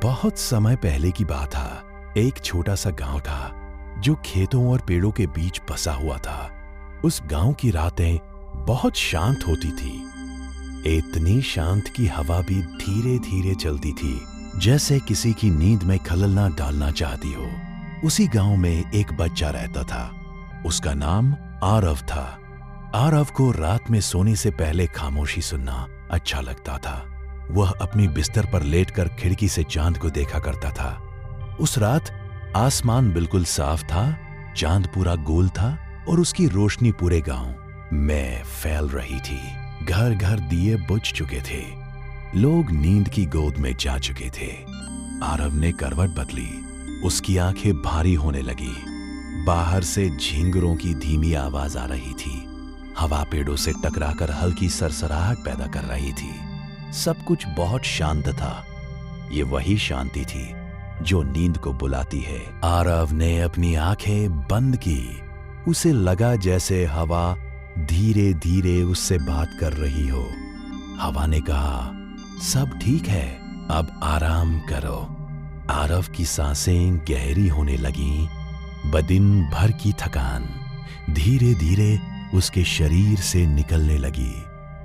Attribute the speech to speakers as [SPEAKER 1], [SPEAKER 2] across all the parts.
[SPEAKER 1] बहुत समय पहले की बात था। एक छोटा सा गांव था जो खेतों और पेड़ों के बीच बसा हुआ था। उस गांव की रातें बहुत शांत होती थी। इतनी शांत कि हवा भी धीरे धीरे चलती थी, जैसे किसी की नींद में खलल ना डालना चाहती हो। उसी गांव में एक बच्चा रहता था। उसका नाम आरव था। आरव को रात में सोने से पहले खामोशी सुनना अच्छा लगता था। वह अपनी बिस्तर पर लेटकर खिड़की से चांद को देखा करता था। उस रात आसमान बिल्कुल साफ था, चांद पूरा गोल था और उसकी रोशनी पूरे गांव में फैल रही थी। घर घर दिए बुझ चुके थे। लोग नींद की गोद में जा चुके थे। आरव ने करवट बदली। उसकी आंखें भारी होने लगी। बाहर से झींगरों की धीमी आवाज आ रही थी। हवा पेड़ों से टकराकर हल्की सरसराहट पैदा कर रही थी। सब कुछ बहुत शांत था। ये वही शांति थी जो नींद को बुलाती है। आरव ने अपनी आंखें बंद की। उसे लगा जैसे हवा धीरे धीरे उससे बात कर रही हो। हवा ने कहा, सब ठीक है, अब आराम करो। आरव की सांसें गहरी होने लगीं। बदिन भर की थकान धीरे धीरे उसके शरीर से निकलने लगी।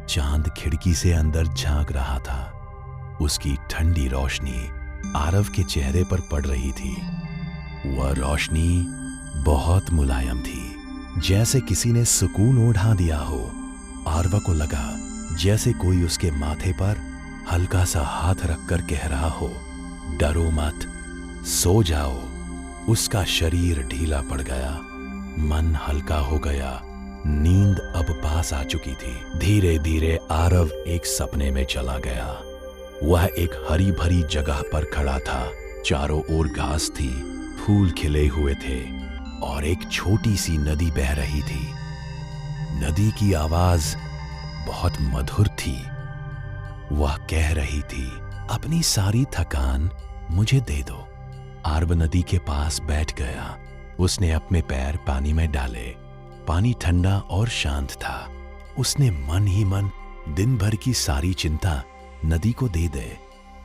[SPEAKER 1] चांद खिड़की से अंदर झांक रहा था। उसकी ठंडी रोशनी आरव के चेहरे पर पड़ रही थी। वह रोशनी बहुत मुलायम थी, जैसे किसी ने सुकून ओढ़ा दिया हो। आरव को लगा जैसे कोई उसके माथे पर हल्का सा हाथ रखकर कह रहा हो, डरो मत, सो जाओ। उसका शरीर ढीला पड़ गया, मन हल्का हो गया। नींद अब पास आ चुकी थी। धीरे धीरे आरव एक सपने में चला गया। वह एक हरी भरी जगह पर खड़ा था। चारों ओर घास थी, फूल खिले हुए थे और एक छोटी सी नदी बह रही थी। नदी की आवाज बहुत मधुर थी। वह कह रही थी, अपनी सारी थकान मुझे दे दो। आरव नदी के पास बैठ गया। उसने अपने पैर पानी में डाले। पानी ठंडा और शांत था। उसने मन ही मन दिन भर की सारी चिंता नदी को दे दे।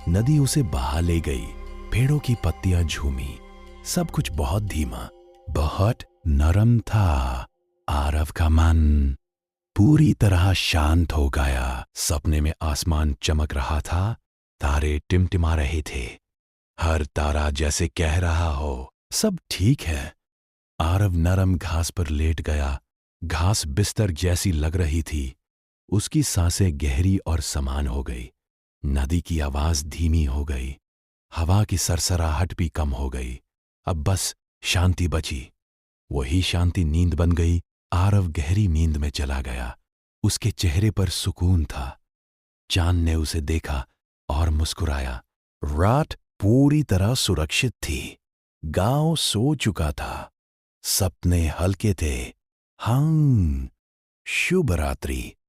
[SPEAKER 1] नदी उसे बहा ले गई। पेड़ों की पत्तियां झूमी। सब कुछ बहुत धीमा, बहुत नरम था। आरव का मन पूरी तरह शांत हो गया। सपने में आसमान चमक रहा था, तारे टिमटिमा रहे थे। हर तारा जैसे कह रहा हो, सब ठीक है। आरव नरम घास पर लेट गया। घास बिस्तर जैसी लग रही थी। उसकी सांसें गहरी और समान हो गई। नदी की आवाज धीमी हो गई। हवा की सरसराहट भी कम हो गई। अब बस शांति बची। वही शांति नींद बन गई। आरव गहरी नींद में चला गया। उसके चेहरे पर सुकून था। चांद ने उसे देखा और मुस्कुराया। रात पूरी तरह सुरक्षित थी। गांव सो चुका था। सपने हल्के थे। हाँ, शुभ रात्रि।